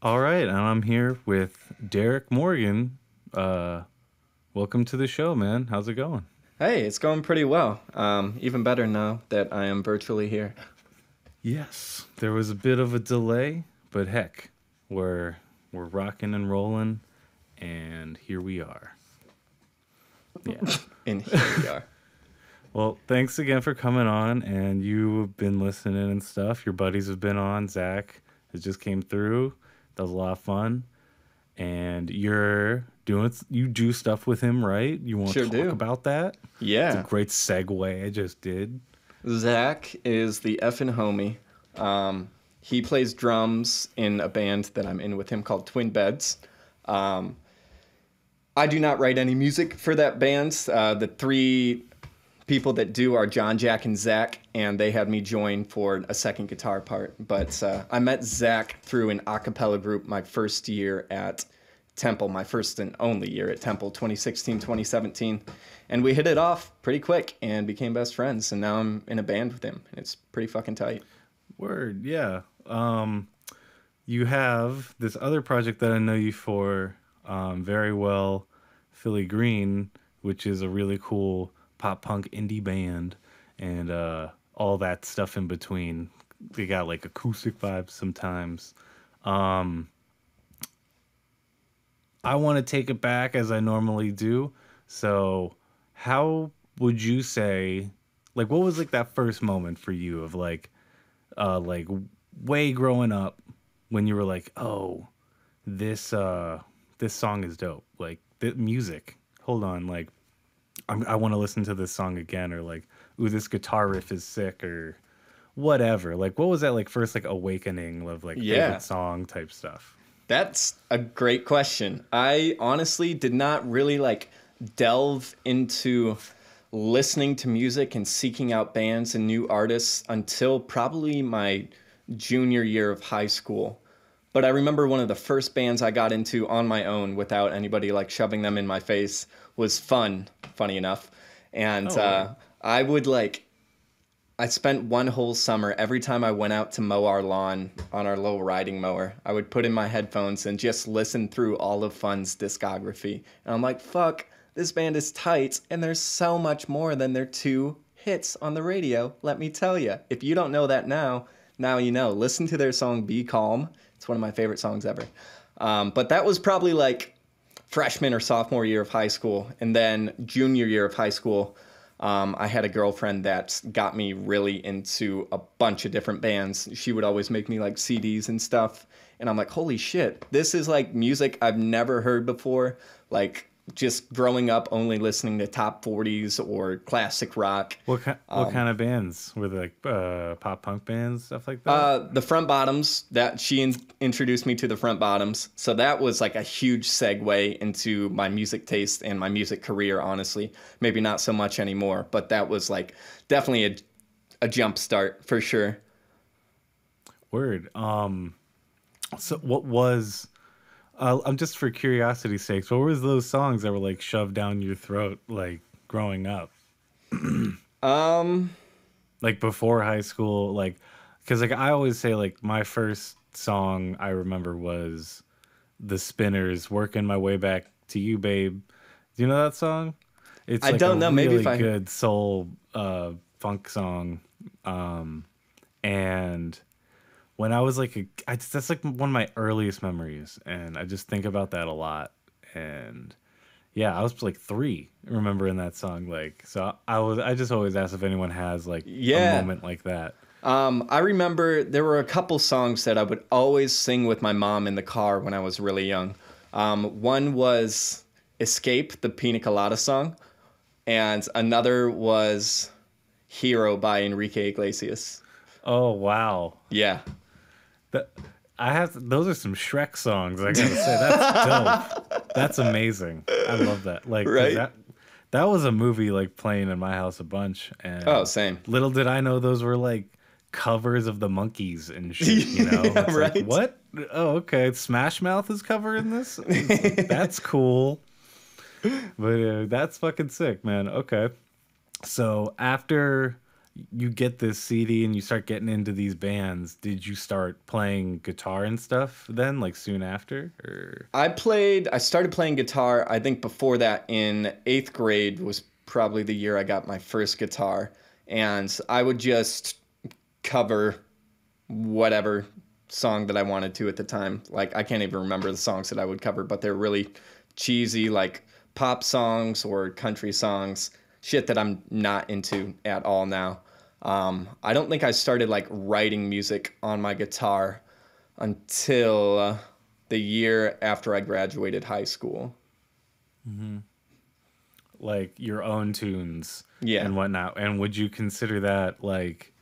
All right, and I'm here with Derek Morgan. Welcome to the show, man. How's it going? Hey, it's going pretty well. Even better now that I am virtually here. Yes, there was a bit of a delay, but heck, we're rocking and rolling, and here we are. Yeah. And here we are. Well, thanks again for coming on, and you've been listening and stuff. Your buddies have been on. Zach has just came through. That was a lot of fun. And you do stuff with him, right? You want Sure to talk do. about that? Yeah. It's a great segue I just did. Zach is the effing homie. He plays drums in a band that I'm in with him called Twin Beds. I do not write any music for that band. The three people that do are John, Jack, and Zach, and they had me join for a second guitar part. But I met Zach through an a cappella group my first year at Temple, my first and only year at Temple, 2016, 2017. And we hit it off pretty quick and became best friends. And now I'm in a band with him. And it's pretty fucking tight. Word, yeah. You have this other project that I know you for very well, Phillygreen, which is a really cool pop punk indie band, and all that stuff in between. They got like acoustic vibes sometimes. I want to take it back as I normally do. So how would you say, like, what was like that first moment for you of like way growing up when you were like, oh, this song is dope, like the music, hold on, like I want to listen to this song again, or like, ooh, this guitar riff is sick, or whatever. Like, what was that like first like awakening of like favorite song type stuff? That's a great question. I honestly did not really like delve into listening to music and seeking out bands and new artists until probably my junior year of high school. But I remember one of the first bands I got into on my own without anybody like shoving them in my face was Fun, funny enough. And I spent one whole summer, every time I went out to mow our lawn on our little riding mower, I would put in my headphones and just listen through all of Fun's discography. And I'm like, fuck, this band is tight, and there's so much more than their two hits on the radio, let me tell you. If you don't know that now you know. Listen to their song Be Calm. It's one of my favorite songs ever. But that was probably like freshman or sophomore year of high school. And then junior year of high school, I had a girlfriend that got me really into a bunch of different bands. She would always make me like CDs and stuff. And I'm like, holy shit, this is like music I've never heard before. Like just growing up only listening to top 40s or classic rock. What kind of bands were they, like pop punk bands, stuff like that? The Front Bottoms, that she introduced me to the Front Bottoms. So that was like a huge segue into my music taste and my music career, honestly. Maybe not so much anymore, but that was like definitely a jump start for sure. Word. So what was... I'm just for curiosity's sake, what were those songs that were like shoved down your throat like growing up? Like before high school, like, because like I always say like my first song I remember was The Spinners' "Working My Way Back to You, Babe." Do you know that song? It's I like don't a know. really Maybe if I good soul funk song, and when I was like that's like one of my earliest memories, and I just think about that a lot. And yeah, I was like 3 remembering that song. Like, so I just always ask if anyone has like a moment like that. I remember there were a couple songs that I would always sing with my mom in the car when I was really young. One was Escape, the Pina Colada song, and another was Hero by Enrique Iglesias. Oh wow. Yeah. Those are some Shrek songs, I gotta say. That's dope. That's amazing. I love that. Like, right? That was a movie like playing in my house a bunch. And oh, same. Little did I know those were like covers of the Monkees and shit, you know? Yeah, right? Like, what? Oh, okay. Smash Mouth is covering this? Like, that's cool. But that's fucking sick, man. Okay. So after you get this CD and you start getting into these bands, did you start playing guitar and stuff then, like soon after? Or I started playing guitar, I think before that in 8th grade was probably the year I got my first guitar. And I would just cover whatever song that I wanted to at the time. Like, I can't even remember the songs that I would cover, but they're really cheesy, like pop songs or country songs, shit that I'm not into at all now. I don't think I started like writing music on my guitar until the year after I graduated high school. like your own tunes Yeah. and whatnot. And would you consider that like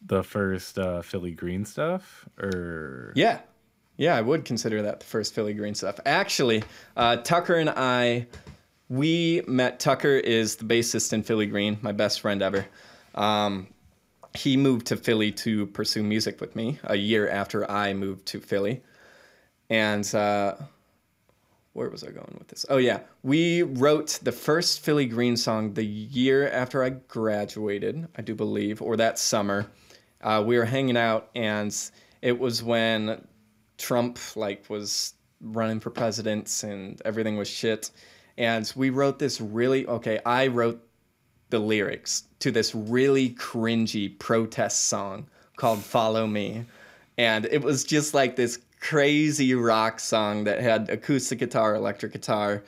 the first Phillygreen stuff? Or Yeah. Yeah, I would consider that the first Phillygreen stuff. Actually, Tucker and I, we met. Tucker is the bassist in Phillygreen, my best friend ever. He moved to Philly to pursue music with me a year after I moved to Philly. And where was I going with this? Oh, yeah. We wrote the first Phillygreen song the year after I graduated, I do believe, or that summer. We were hanging out, and it was when Trump was running for president and everything was shit. And we wrote this I wrote the lyrics to this really cringy protest song called Follow Me. And it was just like this crazy rock song that had acoustic guitar, electric guitar,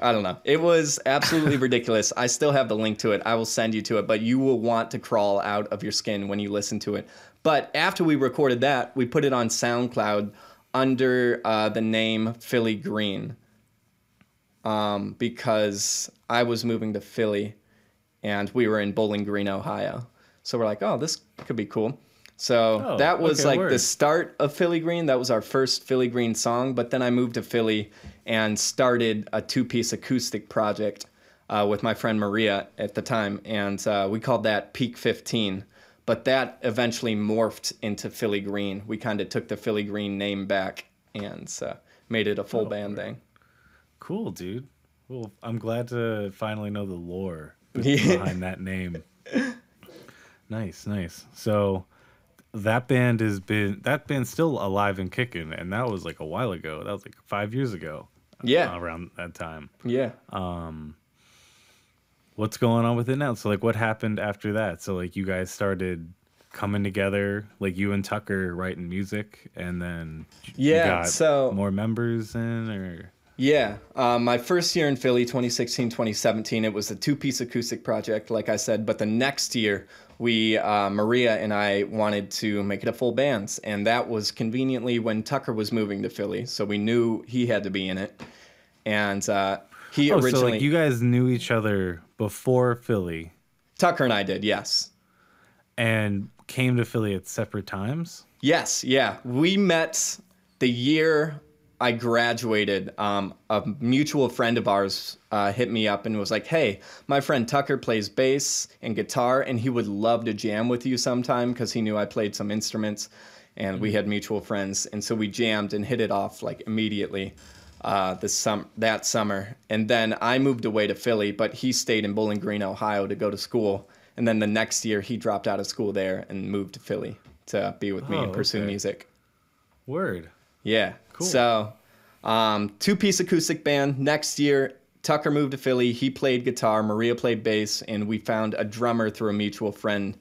I don't know. It was absolutely ridiculous. I still have the link to it. I will send you to it, but you will want to crawl out of your skin when you listen to it. But after we recorded that, we put it on SoundCloud under the name Phillygreen, because I was moving to Philly and we were in Bowling Green, Ohio. So we're like, oh, this could be cool. So that was the start of Phillygreen. That was our first Phillygreen song. But then I moved to Philly and started a 2-piece acoustic project with my friend Maria at the time. And we called that Peak 15. But that eventually morphed into Phillygreen. We kind of took the Phillygreen name back and made it a full band thing. Cool, dude. Well, I'm glad to finally know the lore behind that name. Nice. So that band's still alive and kicking, and that was like a while ago. That was like 5 years ago. Yeah. Around that time. Yeah. What's going on with it now? So like what happened after that? So like you guys started coming together, like you and Tucker writing music, and then you got more members in, or yeah. My first year in Philly, 2016, 2017, it was a 2-piece acoustic project, like I said. But the next year, Maria and I wanted to make it a full band. And that was conveniently when Tucker was moving to Philly. So we knew he had to be in it. And he originally... So like you guys knew each other before Philly. Tucker and I did, yes. And came to Philly at separate times? Yes, yeah. We met the year I graduated. A mutual friend of ours hit me up and was like, hey, my friend Tucker plays bass and guitar, and he would love to jam with you sometime because he knew I played some instruments, and we had mutual friends. And so we jammed and hit it off immediately that summer. And then I moved away to Philly, but he stayed in Bowling Green, Ohio to go to school. And then the next year he dropped out of school there and moved to Philly to be with me and pursue music. Word. Yeah. Cool. So, 2-piece acoustic band. Next year, Tucker moved to Philly. He played guitar. Maria played bass. And we found a drummer through a mutual friend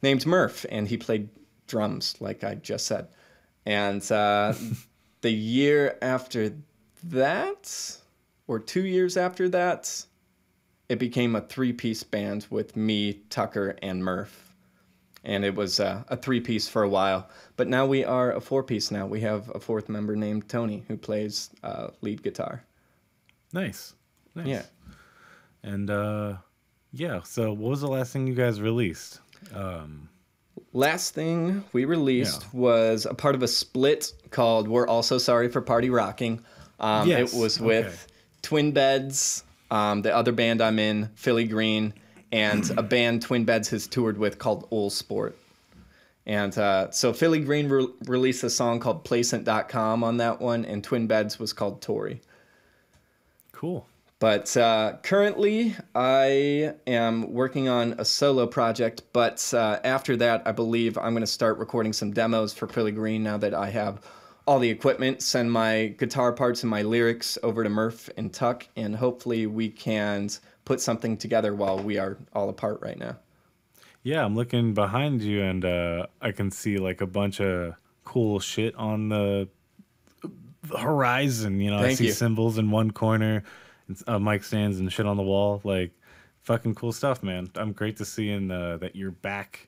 named Murph. And he played drums, like I just said. And the year after that, or 2 years after that, it became a 3-piece band with me, Tucker, and Murph. And it was a 3-piece for a while. But now we are a 4-piece now. We have a 4th member named Tony who plays lead guitar. Nice. Yeah. And, so what was the last thing you guys released? Last thing we released was a part of a split called We're Also Sorry for Party Rocking. It was with Twin Beds, the other band I'm in, Phillygreen, and a band Twin Beds has toured with called Old Sport. And so Phillygreen released a song called Placent.com on that one, and Twin Beds was called Tory. Cool. But currently, I am working on a solo project. But after that, I believe I'm going to start recording some demos for Phillygreen now that I have all the equipment. Send my guitar parts and my lyrics over to Murph and Tuck, and hopefully we can put something together while we are all apart right now. Yeah, I'm looking behind you, and I can see like a bunch of cool shit on the horizon. You know, I Thank see you. cymbals in one corner, and, mic stands and shit on the wall. Like, fucking cool stuff, man. I'm great to see that you're back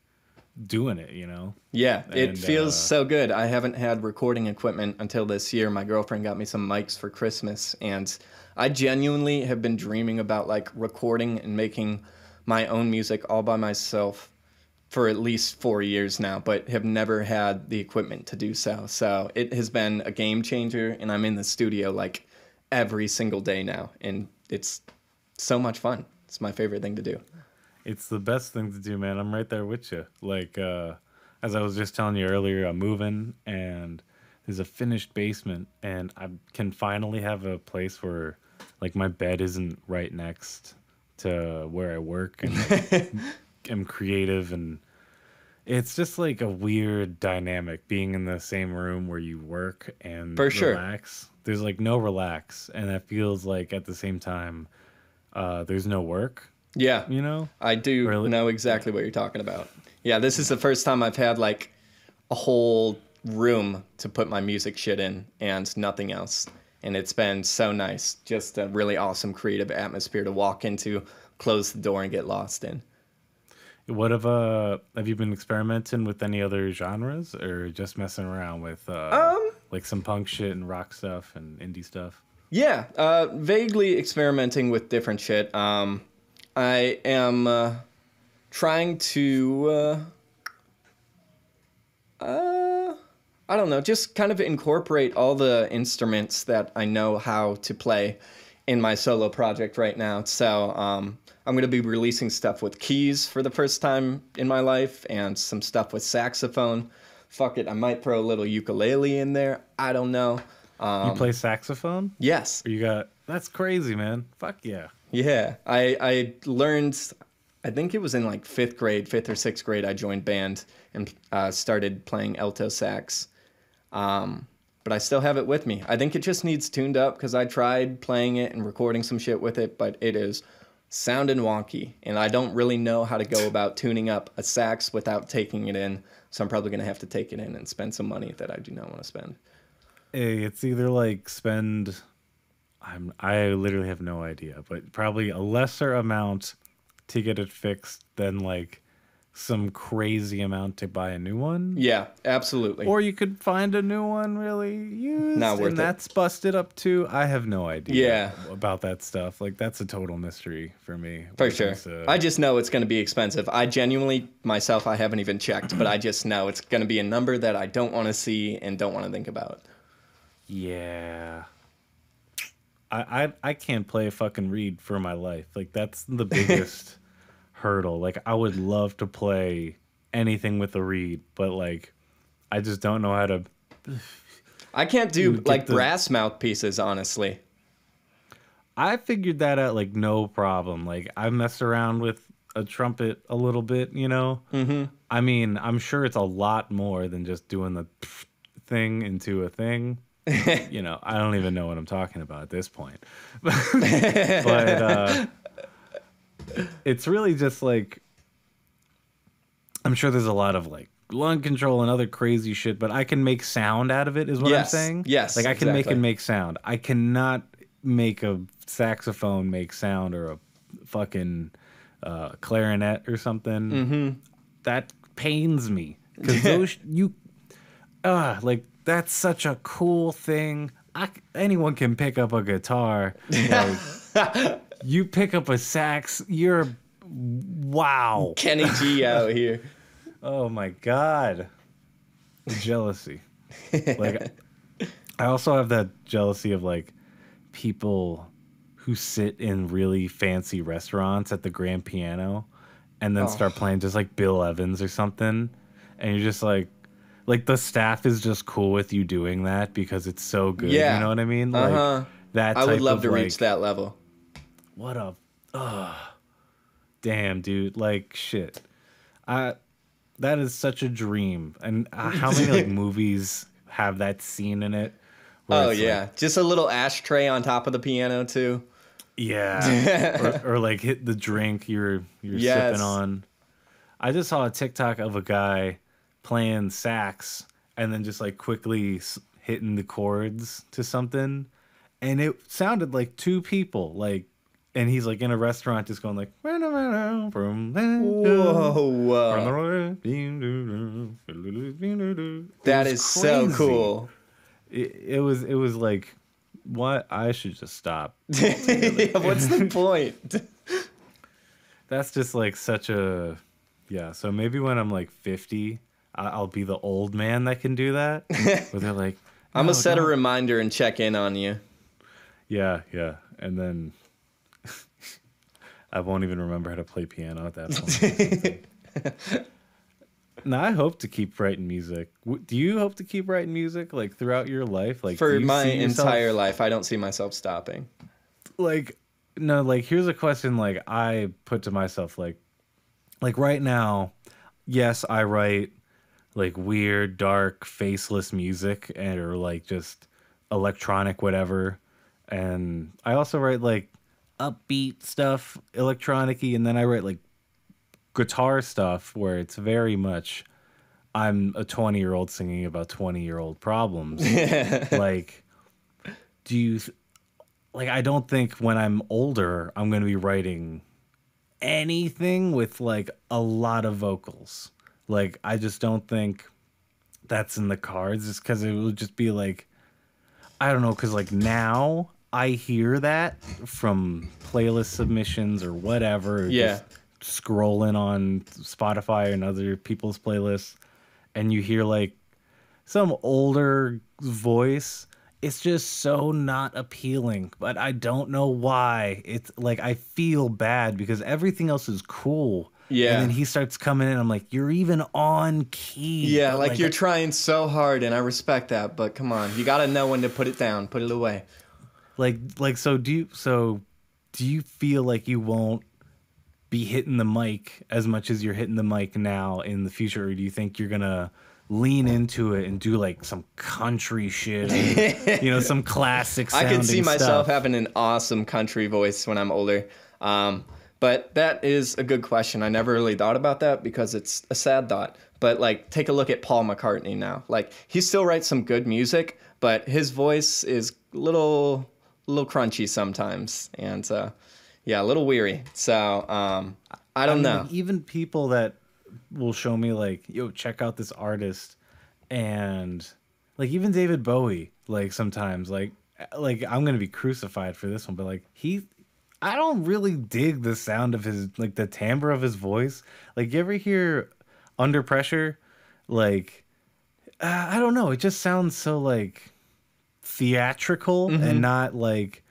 doing it. You know. Yeah, it And, feels so good. I haven't had recording equipment until this year. My girlfriend got me some mics for Christmas, and I genuinely have been dreaming about like recording and making my own music all by myself for at least 4 years now, but have never had the equipment to do so. So it has been a game changer, and I'm in the studio like every single day now, and it's so much fun. It's my favorite thing to do. It's the best thing to do, man. I'm right there with you. Like, as I was just telling you earlier, I'm moving, and there's a finished basement, and I can finally have a place where, like, my bed isn't right next to where I work and am creative, and it's just like a weird dynamic being in the same room where you work and For sure. relax. There's like no relax, and that feels like at the same time, there's no work. Yeah, You know? I do Really? know exactly what you're talking about. Yeah, this is the first time I've had like a whole room to put my music shit in and nothing else. And it's been so nice. Just a really awesome creative atmosphere to walk into, close the door, and get lost in. What have you been experimenting with any other genres, or just messing around with like some punk shit and rock stuff and indie stuff? Yeah, vaguely experimenting with different shit. I am trying to, I don't know, just kind of incorporate all the instruments that I know how to play in my solo project right now. So I'm going to be releasing stuff with keys for the first time in my life, and some stuff with saxophone. Fuck it, I might throw a little ukulele in there. I don't know. You play saxophone? Yes. Or you got that's crazy, man. Fuck yeah. Yeah, I learned, I think it was in like fifth or sixth grade, I joined band and started playing alto sax. But I still have it with me. I think it just needs tuned up because I tried playing it and recording some shit with it, but it is sounding wonky, and I don't really know how to go about tuning up a sax without taking it in. So I'm probably going to have to take it in and spend some money that I do not want to spend. Hey, it's either like spend I literally have no idea, but probably a lesser amount to get it fixed than like some crazy amount to buy a new one. Yeah, absolutely. Or you could find a new one really used, Not worth and it. that's busted up too. I have no idea Yeah. about that stuff. Like, that's a total mystery for me. For when it sure. comes to- I just know it's going to be expensive. I genuinely, myself, I haven't even checked, but I just know it's going to be a number that I don't want to see and don't want to think about. Yeah. I can't play a fucking reed for my life. Like, that's the biggest hurdle. Like, I would love to play anything with a reed, but like, I just don't know how to. I can't do You like get the- brass mouthpieces, honestly. I figured that out like no problem. Like, I messed around with a trumpet a little bit, you know. Mm-hmm. I mean, I'm sure it's a lot more than just doing the thing into a thing. You know, I don't even know what I'm talking about at this point. But it's really just like, I'm sure there's a lot of like lung control and other crazy shit, but I can make sound out of it, is what I'm Yes, saying. yes, Like, I can exactly. make sound. I cannot make a saxophone make sound, or a fucking clarinet or something. Mm-hmm. That pains me, because those like, that's such a cool thing. Anyone can pick up a guitar. Like, you pick up a sax, you're wow. Kenny G out here. Oh my god. The jealousy. Like, I also have that jealousy of like people who sit in really fancy restaurants at the grand piano and then start playing just like Bill Evans or something, and you're just like the staff is just cool with you doing that because it's so good. Yeah. You know what I mean? Uh-huh. Like, that I would type love of, to like, reach that level. what a damn, dude. Like shit. I that is such a dream. And how many like movies have that scene in it where Oh it's like, yeah, just a little ashtray on top of the piano too. yeah, or like hit the drink you're sipping Yes. on. I just saw a TikTok of a guy playing sax and then just like quickly hitting the chords to something, and it sounded like two people. Like, and he's like in a restaurant, just going like, Whoa. it That was is so crazy. cool. It was like, what? I should just stop. Yeah, what's the point? That's just like such a, yeah. So maybe when I'm like 50, I'll be the old man that can do that. Where they're like, I'm gonna no, set a don't. reminder and check in on you. Yeah, yeah. And then I won't even remember how to play piano at that point. No, I hope to keep writing music. Do you hope to keep writing music like throughout your life? Like, do For you my see yourself entire life, I don't see myself stopping. like, no, like here's a question like I put to myself like right now, yes, I write like weird, dark, faceless music or like just electronic whatever. And I also write like upbeat stuff, electronic-y, and then I write like guitar stuff where it's very much I'm a 20-year-old singing about 20-year-old problems. Like, do you like I don't think when I'm older I'm going to be writing anything with like a lot of vocals. Like I just don't think that's in the cards just cuz it would just be like I don't know cuz like now I hear that from playlist submissions or whatever, or Yeah. just scrolling on Spotify and other people's playlists and you hear like some older voice, it's just so not appealing. But I don't know why. It's like I feel bad because everything else is cool. And then Yeah. he starts coming in. I'm like, you're even on key. Yeah, But like like, you're trying so hard, and I respect that, but come on. You gotta know when to put it down, put it away. so do you feel like you won't be hitting the mic as much as you're hitting the mic now in the future, or do you think you're gonna lean into it and do like some country shit, or, some classic I sounding could see myself stuff? having an awesome country voice when I'm older. But that is a good question. I never really thought about that because it's a sad thought. But like, take a look at Paul McCartney now. Like, he still writes some good music, but his voice is a little crunchy sometimes, and yeah, a little weary. So I I don't mean, know. like even people that will show me like, yo, check out this artist, and like even David Bowie, like sometimes like I'm gonna be crucified for this one, but like I don't really dig the sound of his like the timbre of his voice. Like you ever hear Under Pressure? Like I don't know, it just sounds so like theatrical and not like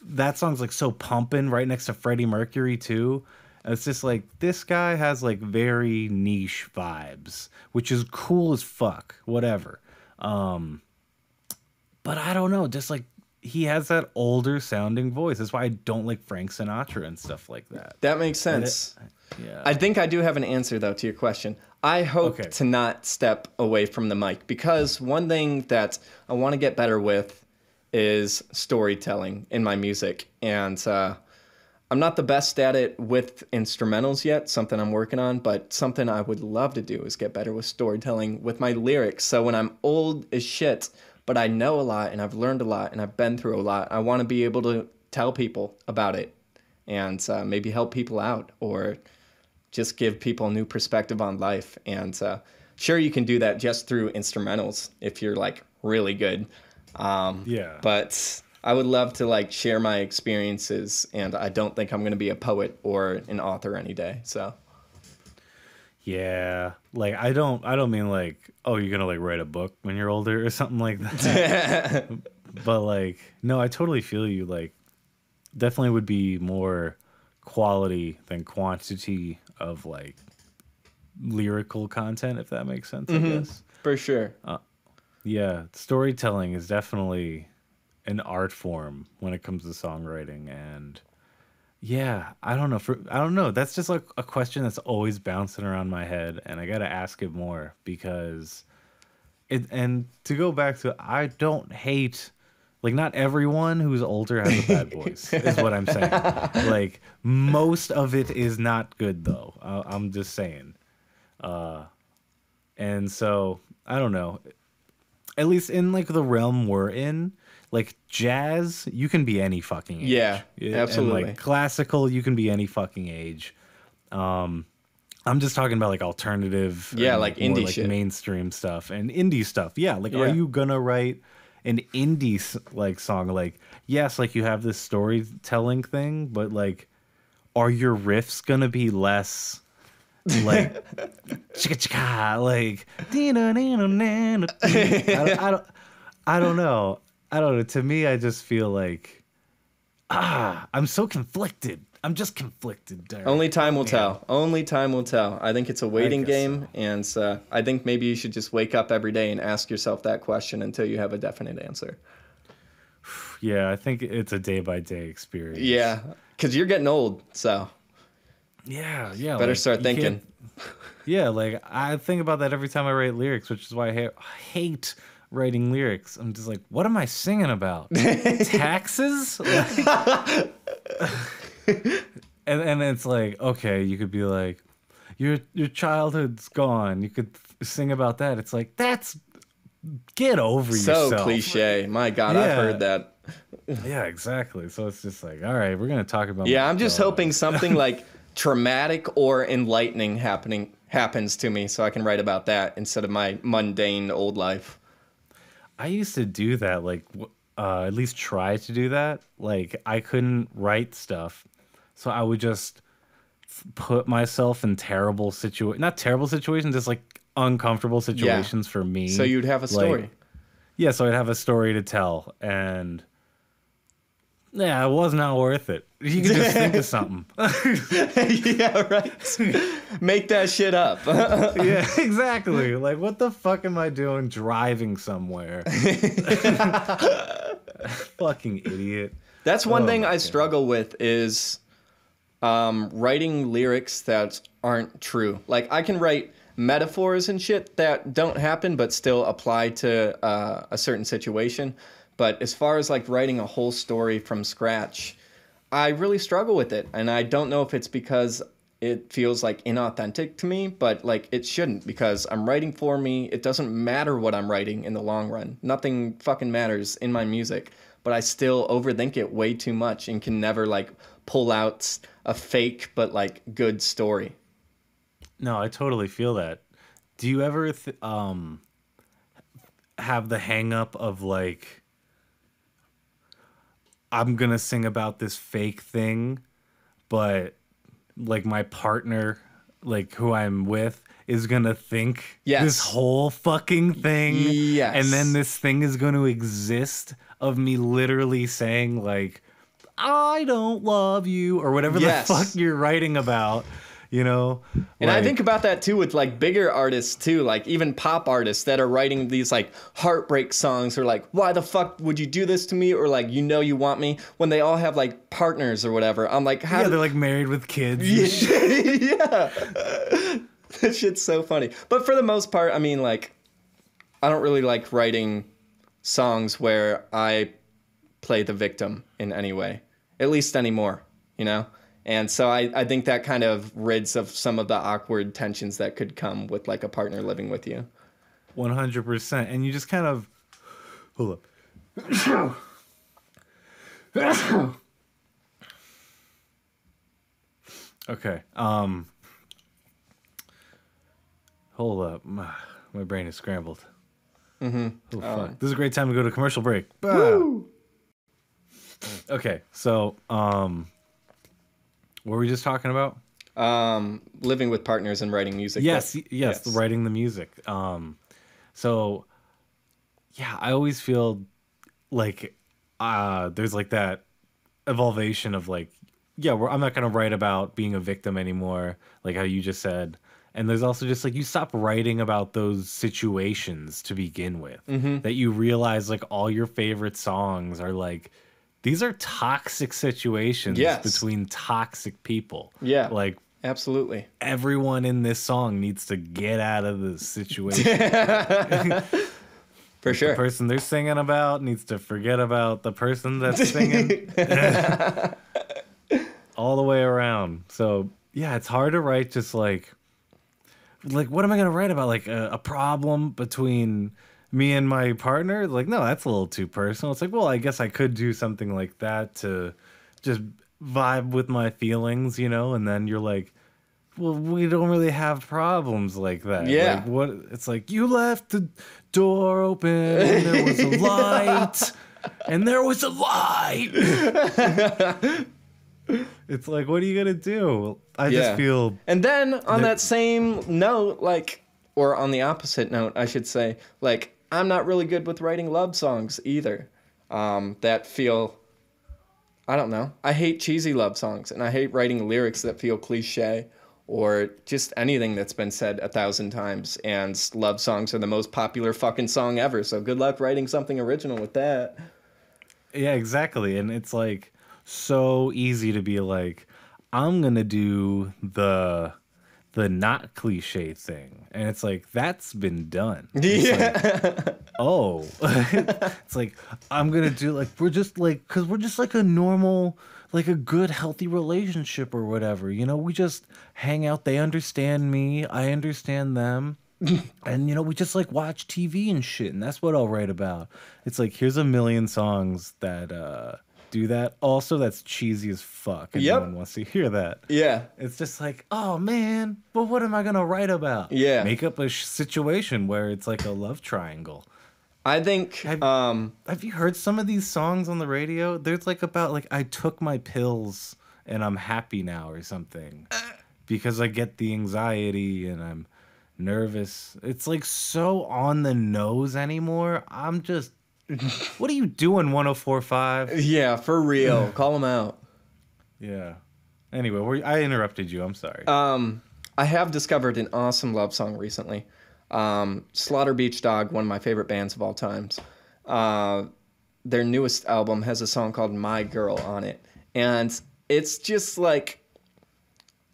that song's like so pumping right next to Freddie Mercury too. And it's just like this guy has like very niche vibes, which is cool as fuck, whatever. But I don't know, just like he has that older sounding voice. That's why I don't like Frank Sinatra and stuff like that. That makes And it, sense. yeah. I think I do have an answer, though, to your question. I hope Okay. to not step away from the mic because one thing that I want to get better with is storytelling in my music. And I'm not the best at it with instrumentals yet, something I'm working on, but something I would love to do is get better with storytelling with my lyrics. So when I'm old as shit, but I know a lot and I've learned a lot and I've been through a lot, I want to be able to tell people about it and maybe help people out or just give people a new perspective on life. And sure, you can do that just through instrumentals if you're like really good. Yeah. But I would love to like share my experiences, and I don't think I'm going to be a poet or an author any day. So Yeah. Like I don't mean like, oh, you're gonna like write a book when you're older or something like that. But like, no, I totally feel you. Like definitely would be more quality than quantity of like lyrical content, if that makes sense, I guess. for sure. Yeah, storytelling is definitely an art form when it comes to songwriting, and Yeah, I don't know. I don't know. That's just like a question that's always bouncing around my head, and I gotta ask it more because it. And to go back to, I don't hate, like, not everyone who's older has a bad voice, is what I'm saying. Like, most of it is not good though. I'm just saying. And so I don't know. At least in like the realm we're in, like jazz, you can be any fucking Yeah, age. And absolutely. like classical, you can be any fucking age. I'm just talking about like alternative Yeah, and like like more indie like shit. mainstream stuff and indie stuff. Yeah, like are Yeah. you gonna write an indie like song? Like yes, like you have this storytelling thing, but like are your riffs gonna be less like chicka chicka like I don't know. I don't know. To me, I just feel like I'm so conflicted. I'm just conflicted, Derek. Only time Oh will man, tell. Only time will tell. I think it's a I waiting guess game, so. and I think maybe you should just wake up every day and ask yourself that question until you have a definite answer. Yeah, I think it's a day by day experience. Yeah, because you're getting old, so Yeah, yeah. better Like start you can't. thinking. Yeah, like I think about that every time I write lyrics, which is why I hate writing lyrics. I'm just like, what am I singing about? Taxes? Like, and it's like, okay, you could be like, your childhood's gone. You could sing about that. It's like that's get over So yourself. cliche. My God, I've Yeah, heard that. yeah, exactly. So it's just like, all right, we're gonna talk about my Yeah, I'm just hoping dog. something like traumatic or enlightening happens to me so I can write about that instead of my mundane old life. I used to do that, like, at least try to do that. Like, I couldn't write stuff, so I would just put myself in not terrible situations, just like uncomfortable Yeah. situations for So me. you'd have a Like, story. yeah, so I'd have a story to tell, and yeah, it was not worth it. You could just think of something. Yeah, right. Make that shit up. Yeah, exactly. Like, what the fuck am I doing driving somewhere? Fucking idiot. That's one Oh thing my I god. struggle with is writing lyrics that aren't true. Like I can write metaphors and shit that don't happen but still apply to a certain situation. But as far as like writing a whole story from scratch, I really struggle with it. And I don't know if it's because it feels like inauthentic to me, but like it shouldn't because I'm writing for me. It doesn't matter what I'm writing in the long run. Nothing fucking matters in my music, but I still overthink it way too much and can never like pull out a fake but like good story. No, I totally feel that. Do you ever have the hang up of like I'm gonna sing about this fake thing, but like my partner, like who I'm with, is gonna think this Yes. whole fucking thing, and then Yes. this thing is gonna exist of me literally saying like I don't love you or whatever the fuck Yes. you're writing about, you know? And I think Like about that too with like bigger artists too, like even pop artists that are writing these like heartbreak songs or like, why the fuck would you do this to me? Or like, you know, you want me when they all have like partners or whatever. I'm like, how yeah, do they're like married with kids. And shit. yeah. That shit's so funny. But for the most part, I mean, like, I don't really like writing songs where I play the victim in any way, at least anymore, you know? And so I think that kind of rids of some of the awkward tensions that could come with like a partner living with you. 100%. And you just kind of hold up. Okay. Hold up. My brain is scrambled. Oh fuck. This is a great time to go to commercial break. Bah. Okay. So, what were we just talking about? Living with partners and writing music. Yes, But, yes, writing the music. So yeah, I always feel like there's like that evolution of like, yeah, I'm not gonna write about being a victim anymore, like how you just said. And there's also just like you stop writing about those situations to begin with. That you realize like all your favorite songs are like these are toxic situations Yes. between toxic people. Yeah. Like Absolutely. everyone in this song needs to get out of this situation. For The sure. person they're singing about needs to forget about the person that's singing. All the way around. So yeah, it's hard to write just like what am I gonna write about? Like a problem between me and my partner? Like, no, that's a little too personal. It's like, well, I guess I could do something like that to just vibe with my feelings, you know? And then you're like, well, we don't really have problems like that. Yeah. Like, what? It's like, you left the door open and there was a light. And there was a light. It's like, what are you going to do? I just feel. And then on that same note, like, or on the opposite note, I should say, like, I'm not really good with writing love songs either. That feel, I don't know. I hate cheesy love songs, and I hate writing lyrics that feel cliche or just anything that's been said 1,000 times. And love songs are the most popular fucking song ever. So good luck writing something original with that. Yeah, exactly. And it's like so easy to be like, I'm going to do the not cliche thing. And it's like, that's been done. It's like, oh, it's like, I'm going to do like, we're just like, cause we're just like a normal, like a good, healthy relationship or whatever. You know, we just hang out. They understand me. I understand them. And, you know, we just like watch TV and shit. And that's what I'll write about. It's like, here's a million songs that, do that. Also, that's cheesy as fuck, and no one wants to hear that. Yeah. It's just like, oh man, but what am I gonna write about? Yeah. Make up a situation where it's like a love triangle. I think. Have you heard some of these songs on the radio? There's like about like I took my pills and I'm happy now or something because I get the anxiety and I'm nervous. It's like so on the nose anymore. I'm just. What are you doing, 104.5? Yeah, for real. Call them out. Yeah. Anyway, I interrupted you. I'm sorry. I have discovered an awesome love song recently. Slaughter Beach Dog, one of my favorite bands of all times. Their newest album has a song called My Girl on it. And it's just like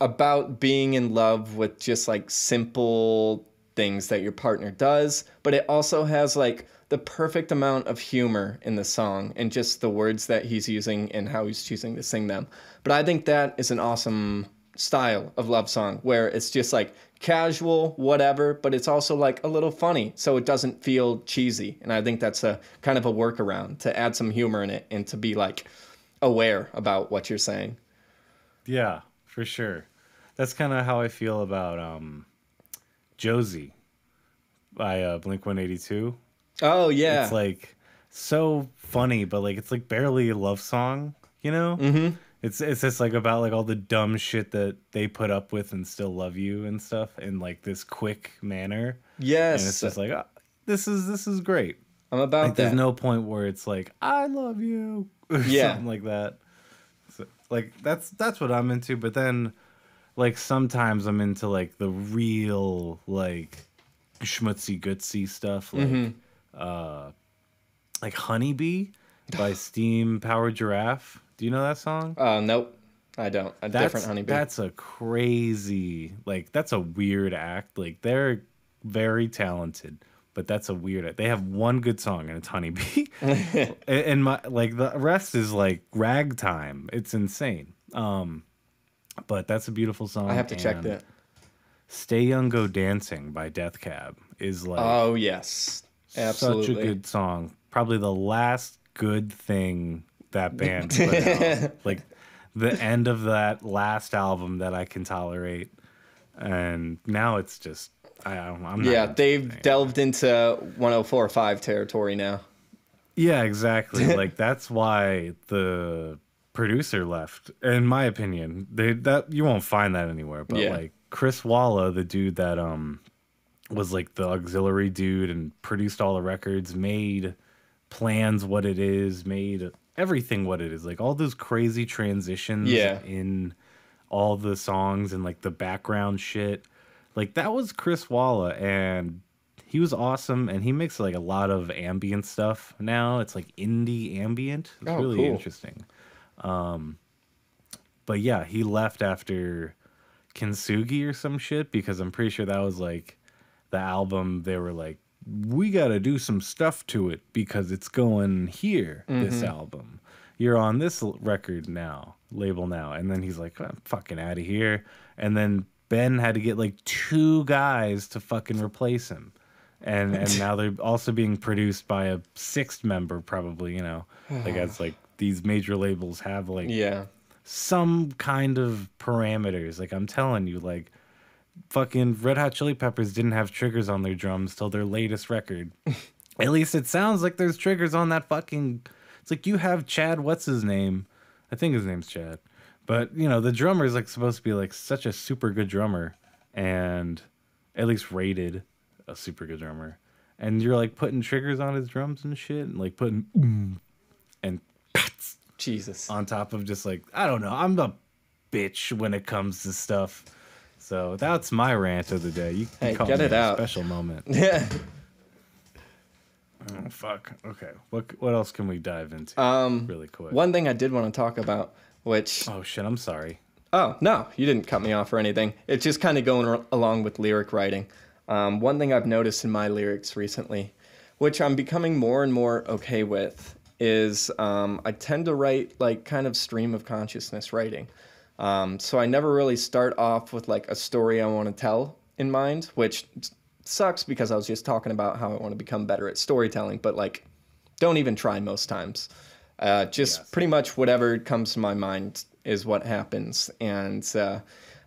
about being in love with just like simple things that your partner does. But it also has like the perfect amount of humor in the song and just the words that he's using and how he's choosing to sing them. But I think that is an awesome style of love song where it's just like casual, whatever, but it's also like a little funny so it doesn't feel cheesy. And I think that's a kind of a workaround to add some humor in it and to be like aware about what you're saying. Yeah, for sure. That's kind of how I feel about Josie by Blink-182. Oh, yeah. It's like so funny, but like it's like barely a love song, you know? Mm-hmm. It's just like about like all the dumb shit that they put up with and still love you and stuff in like this quick manner. Yes. And it's just like, oh, this is great. I'm about like, that. There's no point where it's like, I love you. Or something like that. So, like that's what I'm into. But then like sometimes I'm into like the real like schmutzy goodsy stuff. Like Honeybee by Steam Powered Giraffe. Do you know that song? Nope, I don't. Different Honeybee. That's a crazy, like, that's a weird act. Like, they're very talented, but that's a weird act. They have one good song, and it's Honeybee. and my like the rest is like ragtime. It's insane. But that's a beautiful song. I have to check that. Stay Young Go Dancing by Death Cab is like, oh yes, absolutely, such a good song. Probably the last good thing that band put out. Like the end of that last album that I can tolerate, and now it's just I'm not. Yeah, they've delved into 104.5 territory now. Yeah, exactly. Like that's why the producer left, in my opinion. That you won't find that anywhere, but like Chris Walla, the dude that was like the auxiliary dude and produced all the records, made Plans what it is, made everything what it is, like all those crazy transitions in all the songs and like the background shit, like that was Chris Walla, and he was awesome, and he makes like a lot of ambient stuff now. It's like indie ambient. It's Oh, really cool. interesting. But yeah, he left after Kintsugi or some shit because I'm pretty sure that was like the album they were like, we got to do some stuff to it because it's going here, this album. You're on this record now, label now. And then he's like, I'm fucking out of here. And then Ben had to get like 2 guys to fucking replace him. And now they're also being produced by a 6th member, probably, you know, like as like these major labels have like Yeah. some kind of parameters. Like I'm telling you, like fucking Red Hot Chili Peppers didn't have triggers on their drums till their latest record. At least it sounds like there's triggers on that fucking. It's like you have Chad, what's his name? I think his name's Chad. But you know, the drummer is like supposed to be like such a super good drummer, and at least rated a super good drummer. And you're like putting triggers on his drums and shit, and like putting and Jesus. on top of just like, I don't know. I'm a bitch when it comes to stuff. So that's my rant of the day. You can Hey, call get me it a out. special moment. Yeah. Oh fuck. Okay. What else can we dive into? Really quick. One thing I did want to talk about, which Oh shit. I'm sorry. oh no, you didn't cut me off or anything. It's just kind of going along with lyric writing. One thing I've noticed in my lyrics recently, which I'm becoming more and more okay with, is I tend to write like kind of stream of consciousness writing. So I never really start off with like a story I want to tell in mind, which sucks because I was just talking about how I want to become better at storytelling, but like don't even try most times. Just Yes. pretty much whatever comes to my mind is what happens. And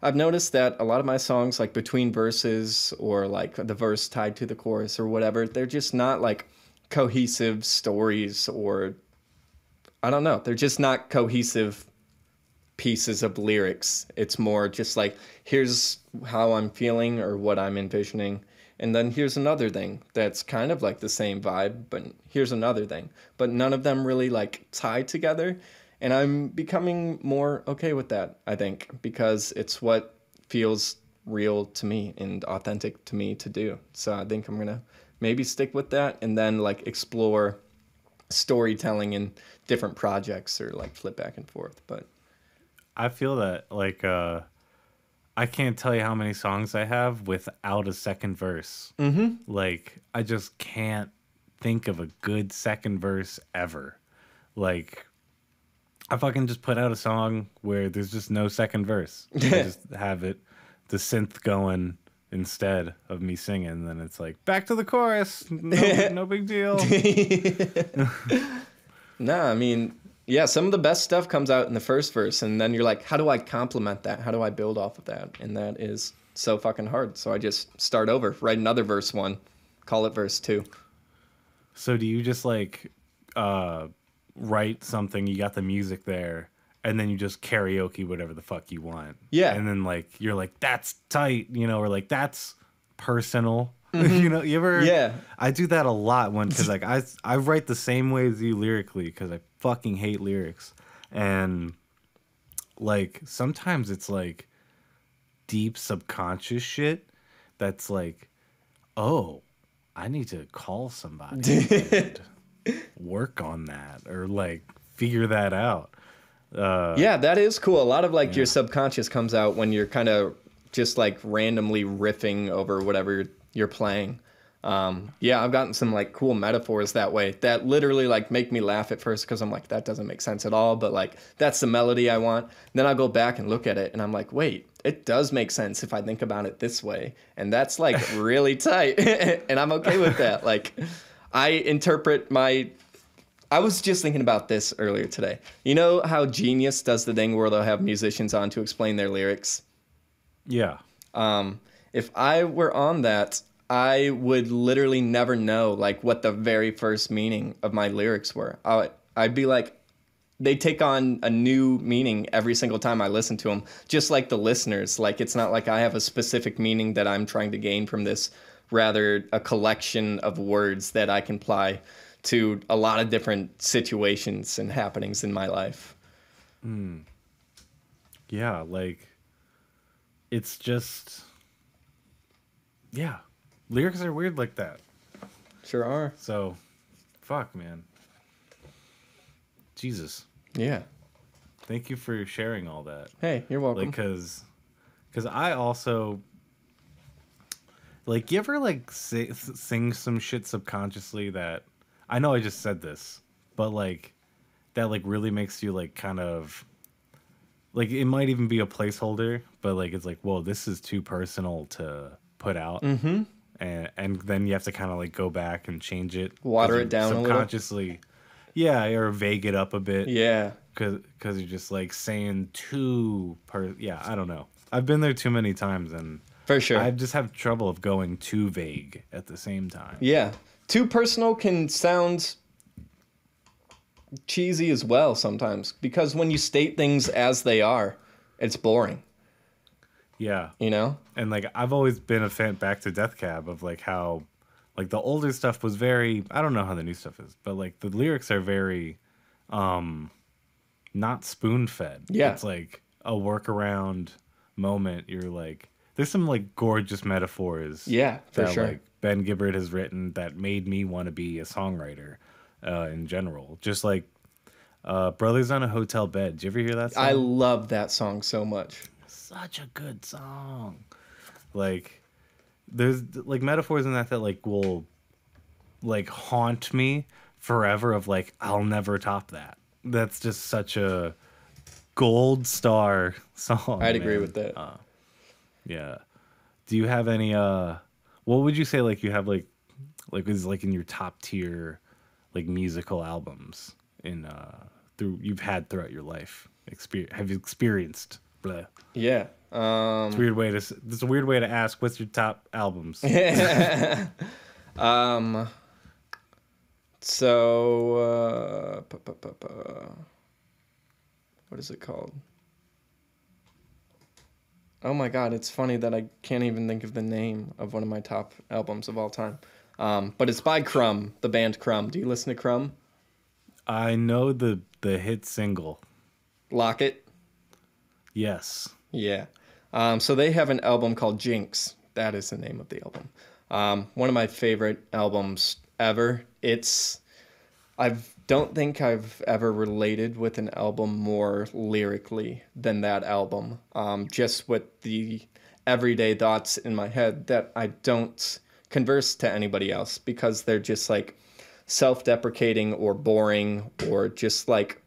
I've noticed that a lot of my songs, like between verses or like the verse tied to the chorus or whatever, they're just not like cohesive stories, or I don't know, they're just not cohesive pieces of lyrics. It's more just like, here's how I'm feeling or what I'm envisioning, and then here's another thing that's kind of like the same vibe, but here's another thing. But none of them really like tie together. And I'm becoming more okay with that, I think, because it's what feels real to me and authentic to me to do. So I think I'm going to maybe stick with that and then like explore storytelling in different projects or like flip back and forth. But I feel that like I can't tell you how many songs I have without a second verse. Like I just can't think of a good second verse ever. Like I fucking just put out a song where there's just no second verse. I just have it, the synth going instead of me singing. And then it's like back to the chorus. No big deal. no, I mean, yeah, some of the best stuff comes out in the first verse, and then you're like, how do I complement that? How do I build off of that? And that is so fucking hard. So I just start over, write another verse 1, call it verse 2. So do you just like write something, you got the music there, and then you just karaoke whatever the fuck you want? Yeah. And then like you're like, that's tight, you know, or like that's personal. You know, you ever? Yeah. I do that a lot because like I write the same way as you lyrically because I fucking hate lyrics. And like sometimes it's like deep subconscious shit that's like, oh, I need to call somebody and work on that or like figure that out. Yeah, that is cool. A lot of like your subconscious comes out when you're kind of just like randomly riffing over whatever you're playing. Yeah, I've gotten some like cool metaphors that way that literally like make me laugh at first because I'm like, that doesn't make sense at all, but like that's the melody I want. Then I'll go back and look at it and I'm like, wait, it does make sense if I think about it this way, and that's like really tight. And I'm okay with that. Like I interpret my I was just thinking about this earlier today. You know how Genius does the thing where they'll have musicians on to explain their lyrics? Yeah. If I were on that, I would literally never know like what the very first meaning of my lyrics were. I'd be like, they take on a new meaning every single time I listen to them, just like the listeners. Like it's not like I have a specific meaning that I'm trying to gain from this, rather a collection of words that I can apply to a lot of different situations and happenings in my life. Yeah, like it's just, yeah, Lyrics are weird like that. Sure are. So, fuck, man. Jesus. Yeah. Thank you for sharing all that. Hey, you're welcome. Like, cause I also like. You ever like sing some shit subconsciously that I know I just said this, but like that like really makes you like kind of like it might even be a placeholder, but like it's like, whoa, this is too personal to put out. Mm-hmm. And then you have to kind of like go back and change it, Water it down a little. subconsciously. Yeah, or vague it up a bit. Yeah. Because you're just like saying yeah, I don't know. I've been there too many times, and For sure. I just have trouble of going too vague at the same time. Yeah. Too personal can sound cheesy as well sometimes, because when you state things as they are, it's boring. Yeah. You know? And like I've always been a fan, back to Death Cab, of like how like the older stuff was very, I don't know how the new stuff is, but like the lyrics are very not spoon-fed. Yeah. It's like a workaround moment. You're like, there's some like gorgeous metaphors. Yeah, for that sure. like Ben Gibbard has written that made me want to be a songwriter in general. Just like Brothers on a Hotel Bed. Did you ever hear that song? I love that song so much. Such a good song. Like there's like metaphors in that like will like haunt me forever, of like I'll never top that. That's just such a gold star song. I'd agree man. with that. Yeah. Do you have any what would you say like you have like is like in your top tier like musical albums in you've had throughout your life? Have you experienced? Blah. Yeah. It's a weird way to. It's a weird way to ask. What's your top albums? So, what is it called? Oh my God, it's funny that I can't even think of the name of one of my top albums of all time. But it's by Crumb, the band Crumb. Do you listen to Crumb? I know the hit single. Lock It? Yes. Yeah. So they have an album called Jinx. That is the name of the album. One of my favorite albums ever. I don't think I've ever related with an album more lyrically than that album. Just with the everyday thoughts in my head that I don't converse to anybody else, because they're just like self-deprecating or boring or just like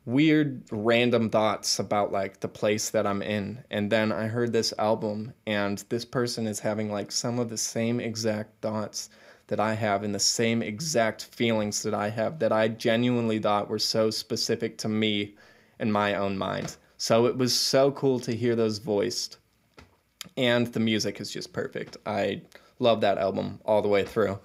weird random thoughts about like the place that I'm in. And then I heard this album, and this person is having like some of the same exact thoughts that I have and the same exact feelings that I have, that I genuinely thought were so specific to me and my own mind. So it was so cool to hear those voiced. And the music is just perfect. I love that album all the way through.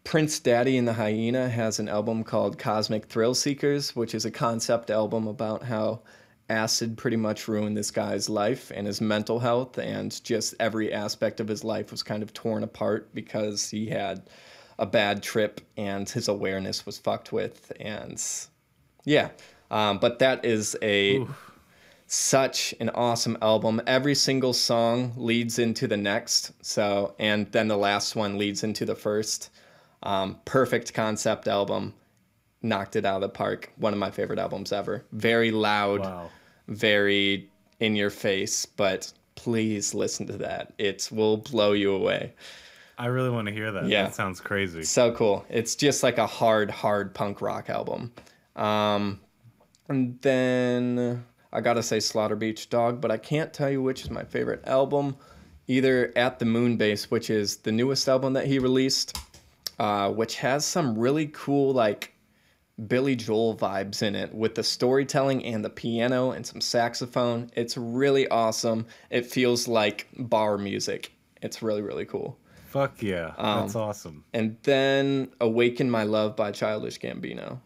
Prince Daddy and the Hyena has an album called Cosmic Thrill Seekers, which is a concept album about how acid pretty much ruined this guy's life and his mental health, and just every aspect of his life was kind of torn apart because he had a bad trip and his awareness was fucked with. And yeah, but that is such an awesome album. Every single song leads into the next, and then the last one leads into the first. Perfect concept album. Knocked it out of the park. One of my favorite albums ever. Very loud. Wow. Very in your face, but please listen to that. It will blow you away. I really want to hear that. Yeah. That sounds crazy. So cool. It's just like a hard punk rock album. And then I gotta say Slaughter Beach Dog, but I can't tell you which is my favorite album. Either At the Moonbase, which is the newest album that he released, which has some really cool like Billy Joel vibes in it with the storytelling and the piano and some saxophone. It's really awesome. It feels like bar music. It's really, really cool. Fuck yeah. That's awesome. And then Awaken My Love by Childish Gambino.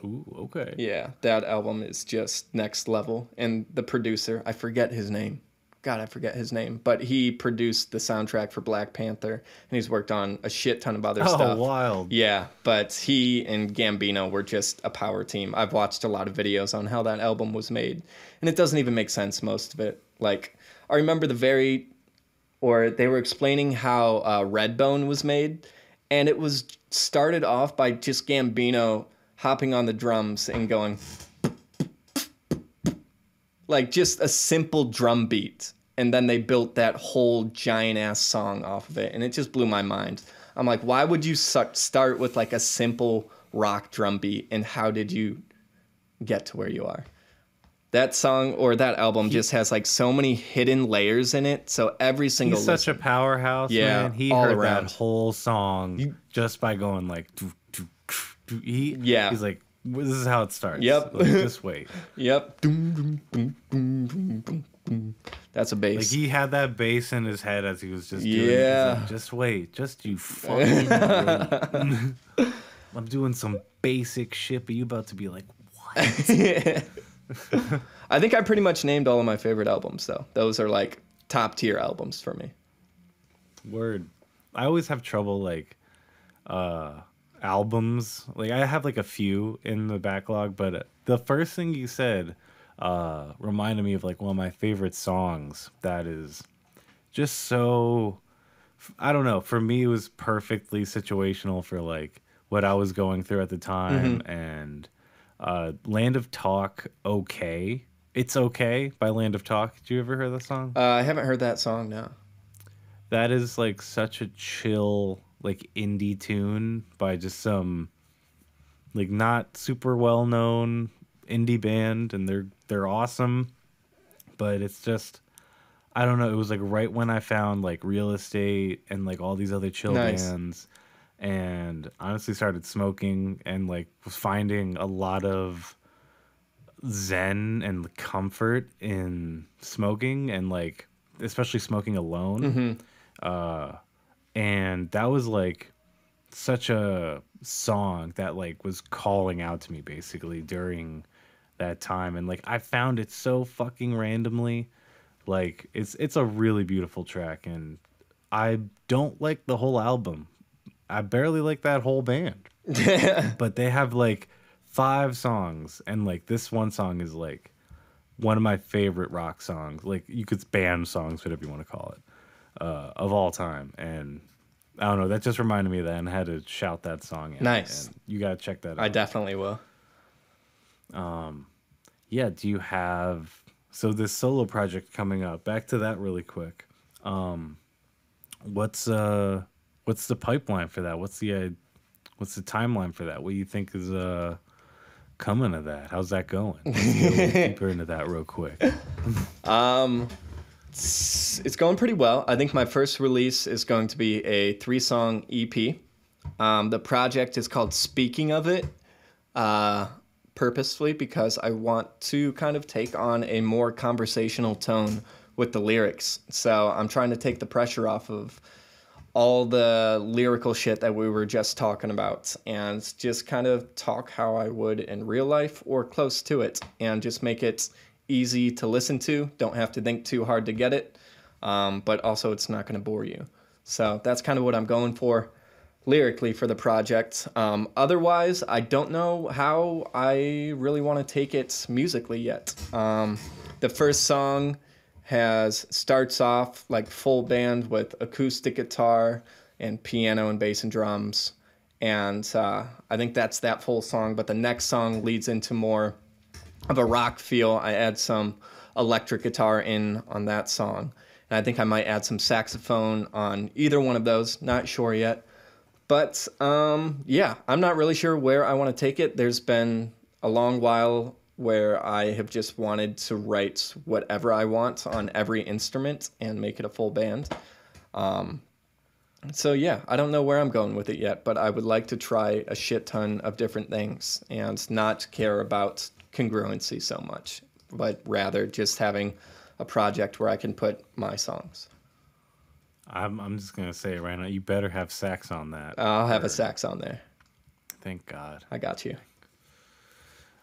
Ooh, okay. Yeah, that album is just next level. And the producer, I forget his name. God, I forget his name. But he produced the soundtrack for Black Panther, and he's worked on a shit ton of other stuff. Oh, wild. Yeah, but he and Gambino were just a power team. I've watched a lot of videos on how that album was made, and it doesn't even make sense, most of it. Like, I remember or they were explaining how Redbone was made, and it was started off by just Gambino hopping on the drums and going like just a simple drum beat, and then they built that whole giant ass song off of it, and it just blew my mind. I'm like, why would you start with like a simple rock drum beat, and how did you get to where you are? That song or that album just has like so many hidden layers in it. So every single He's such a powerhouse, Yeah, man. He all heard around. that whole song just by going like, Yeah. He's like, this is how it starts. Yep. Like, just wait. Yep. That's a bass. Like he had that bass in his head as he was just doing it. Yeah. He's like, just wait. Just you fucking wait. I'm doing some basic shit, but you about to be like, what? I think I pretty much named all of my favorite albums, though. Those are like top tier albums for me. Word. I always have trouble like albums. Like I have like a few in the backlog, but the first thing you said reminded me of like one of my favorite songs that is just so, I don't know, for me it was perfectly situational for like what I was going through at the time. And Land of Talk, Okay. It's Okay by Land of Talk. Did you ever hear that song? I haven't heard that song, no. That is like such a chill, like indie tune by just some like not super well known indie band, and they're awesome. But it's just, I don't know, it was like right when I found like Real Estate and like all these other chill bands, and honestly started smoking and like was finding a lot of zen and comfort in smoking, and like especially smoking alone. And that was like such a song that like was calling out to me basically during that time. And like I found it so fucking randomly. Like it's a really beautiful track, and I don't like the whole album. I barely like that whole band. But they have like 5 songs, and like this one song is like one of my favorite rock songs. Like you could band songs, whatever you want to call it, of all time. And I don't know, that just reminded me of that, and I had to shout that song out. Nice. And you gotta check that out. I definitely will. Yeah, do you have, so this solo project coming up, back to that really quick. What's the pipeline for that? What's the timeline for that? What do you think is coming to that? How's that going? Let's get a little deeper into that real quick. It's going pretty well. I think my first release is going to be a 3-song EP. The project is called Speaking of It, purposefully because I want to kind of take on a more conversational tone with the lyrics. So I'm trying to take the pressure off of all the lyrical shit that we were just talking about, and just kind of talk how I would in real life or close to it, and just make it easy to listen to. Don't have to think too hard to get it, but also it's not going to bore you. So that's kind of what I'm going for lyrically for the project. Otherwise, I don't know how I really want to take it musically yet. The first song starts off like full band with acoustic guitar and piano and bass and drums, and I think that's that full song. But the next song leads into more of a rock feel. I add some electric guitar in on that song, and I think I might add some saxophone on either one of those, not sure yet. But yeah, I'm not really sure where I want to take it. There's been a long while where I have just wanted to write whatever I want on every instrument and make it a full band. So yeah, I don't know where I'm going with it yet, but I would like to try a shit ton of different things and not care about congruency so much, but rather just having a project where I can put my songs. I'm just gonna say it right now, you better have sax on that. I'll have a sax on there. Thank God. I got you.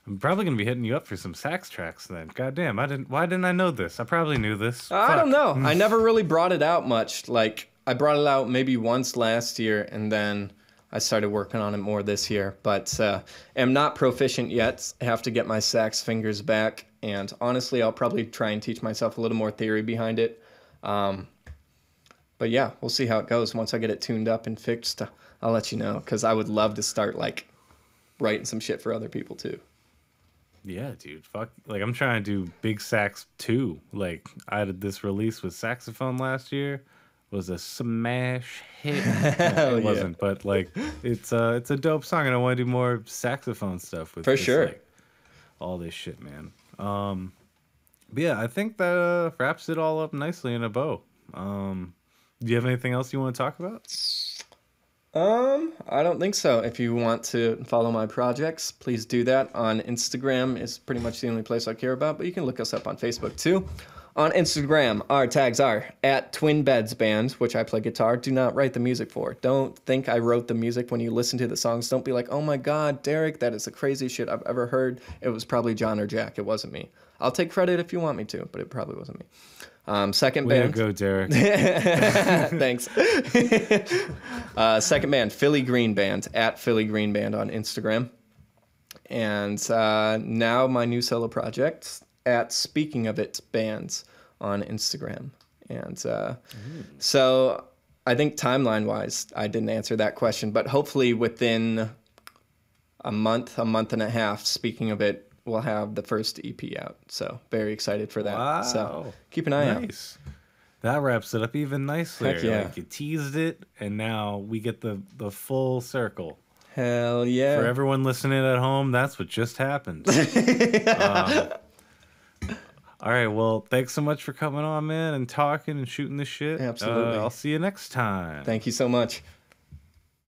I'm probably gonna be hitting you up for some sax tracks then. God damn, why didn't I know this? I probably knew this. I don't know. I never really brought it out much. Like, I brought it out maybe once last year, and then I started working on it more this year. But am not proficient yet. I have to get my sax fingers back. And honestly, I'll probably try and teach myself a little more theory behind it. But yeah, we'll see how it goes. Once I get it tuned up and fixed, I'll let you know, because I would love to start like writing some shit for other people too. Yeah, dude. Fuck. Like, I'm trying to do Big Sax 2. Like, I did this release with saxophone last year. Was a smash hit. No, it wasn't, but like, it's a dope song, and I want to do more saxophone stuff with For this, sure. like, all this shit, man. But yeah, I think that wraps it all up nicely in a bow. Do you have anything else you want to talk about? I don't think so. If you want to follow my projects, please do that. On Instagram is pretty much the only place I care about, but you can look us up on Facebook too. On Instagram, our tags are at Twin Beds Band, which I play guitar. Do not write the music for. Don't think I wrote the music when you listen to the songs. Don't be like, oh my God, Derek, that is the craziest shit I've ever heard. It was probably John or Jack. It wasn't me. I'll take credit if you want me to, but it probably wasn't me. Second Way band. to go, Derek. Thanks. Second band, Phillygreen Band, at Phillygreen Band on Instagram. And now my new solo project, at Speaking of It Bands on Instagram. And so I think timeline-wise, I didn't answer that question, but hopefully within a month and a half, Speaking of It, we'll have the first EP out. So very excited for that. Wow. So keep an eye out. Nice. That wraps it up even nicely. Heck yeah. Like, you teased it, and now we get the full circle. Hell yeah. For everyone listening at home, that's what just happened. All right, well, thanks so much for coming on, man, and talking and shooting the shit. Absolutely. I'll see you next time. Thank you so much.